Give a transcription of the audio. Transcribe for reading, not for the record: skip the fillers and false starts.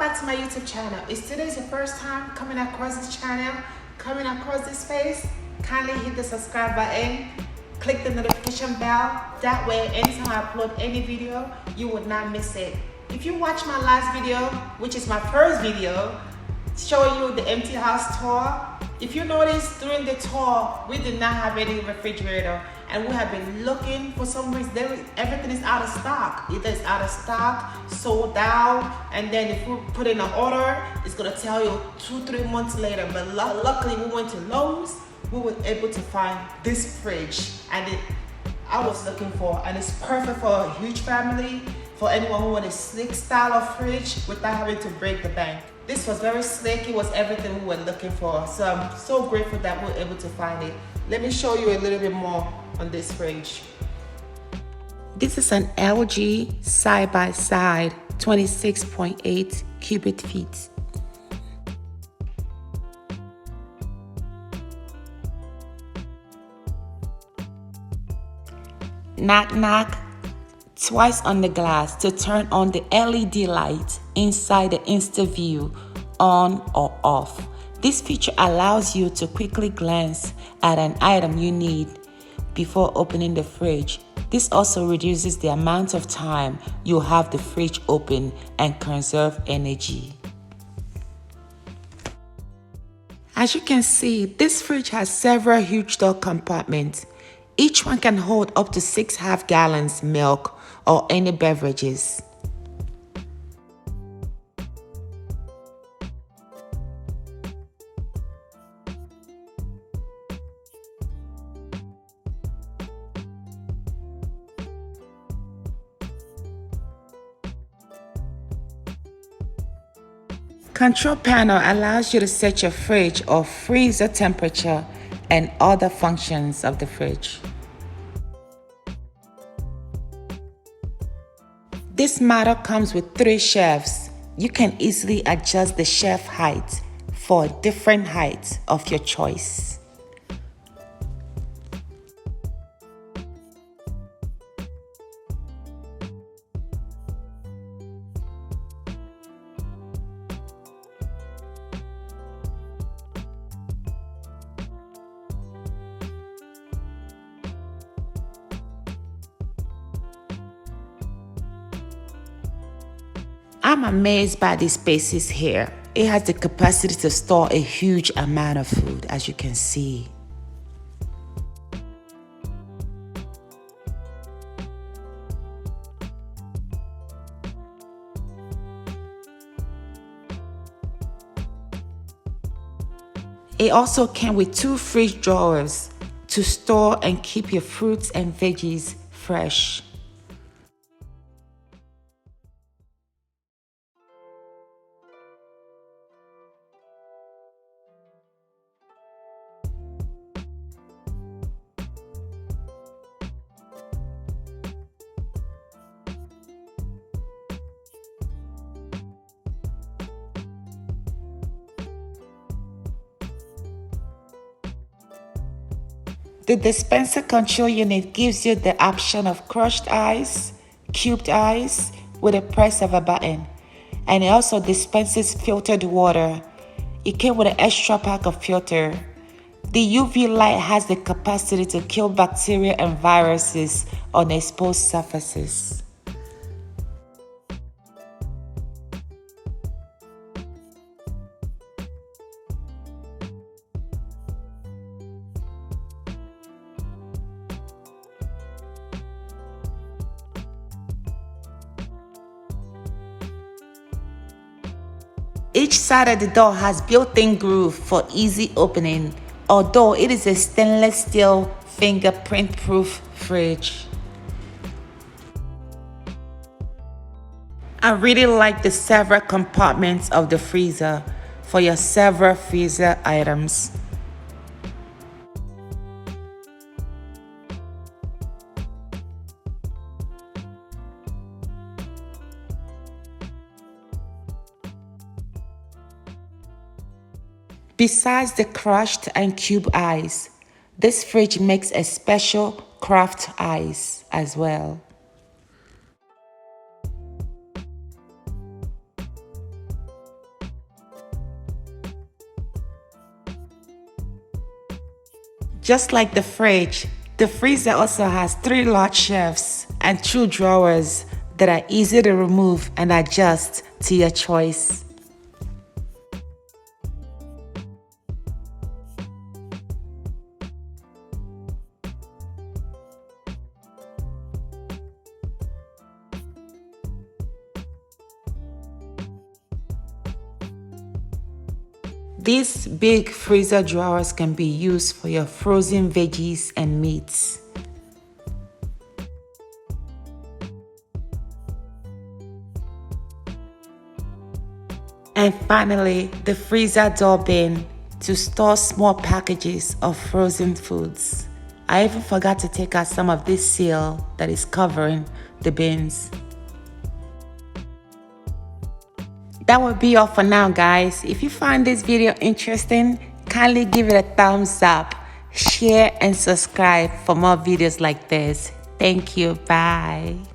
back to my YouTube channel. If today is your first time coming across this channel, coming across this space, kindly hit the subscribe button, click the notification bell. That way, anytime I upload any video, you would not miss it. If you watch my last video, which is my first video, showing you the empty house tour, if you notice during the tour, we did not have any refrigerator, and we have been looking for some reason. Everything is out of stock. Either it's out of stock, sold out, and then if we put in an order, it's gonna tell you 2-3 months later. But luckily, we went to Lowe's. We were able to find this fridge, and I was looking for, and it's perfect for a huge family, for anyone who wants a sleek style of fridge without having to break the bank. This was very slick. It was everything we were looking for. So I'm so grateful that we were able to find it. Let me show you a little bit more on this fridge. This is an LG side-by-side 26.8 cubic feet. Knock knock. Twice on the glass to turn on the LED light inside the Instaview on or off. This feature allows you to quickly glance at an item you need before opening the fridge. This also reduces the amount of time you have the fridge open and conserve energy. As you can see, this fridge has several huge door compartments. Each one can hold up to 6 half gallons milk or any beverages. Control panel allows you to set your fridge or freezer temperature and other functions of the fridge. This model comes with 3 shelves. You can easily adjust the shelf height for different heights of your choice. I'm amazed by the spaces here. It has the capacity to store a huge amount of food, as you can see. It also came with 2 fridge drawers to store and keep your fruits and veggies fresh. The dispenser control unit gives you the option of crushed ice, cubed ice with a press of a button, and it also dispenses filtered water. It came with an extra pack of filter. The UV light has the capacity to kill bacteria and viruses on exposed surfaces. Each side of the door has built-in groove for easy opening, although it is a stainless steel fingerprint-proof fridge. I really like the several compartments of the freezer for your several freezer items. Besides the crushed and cube ice, this fridge makes a special craft ice as well. Just like the fridge, the freezer also has 3 large shelves and 2 drawers that are easy to remove and adjust to your choice. These big freezer drawers can be used for your frozen veggies and meats. And finally, the freezer door bin to store small packages of frozen foods. I even forgot to take out some of this seal that is covering the bins. That will be all for now, guys. If you find this video interesting, kindly give it a thumbs up, share and subscribe for more videos like this. Thank you. Bye.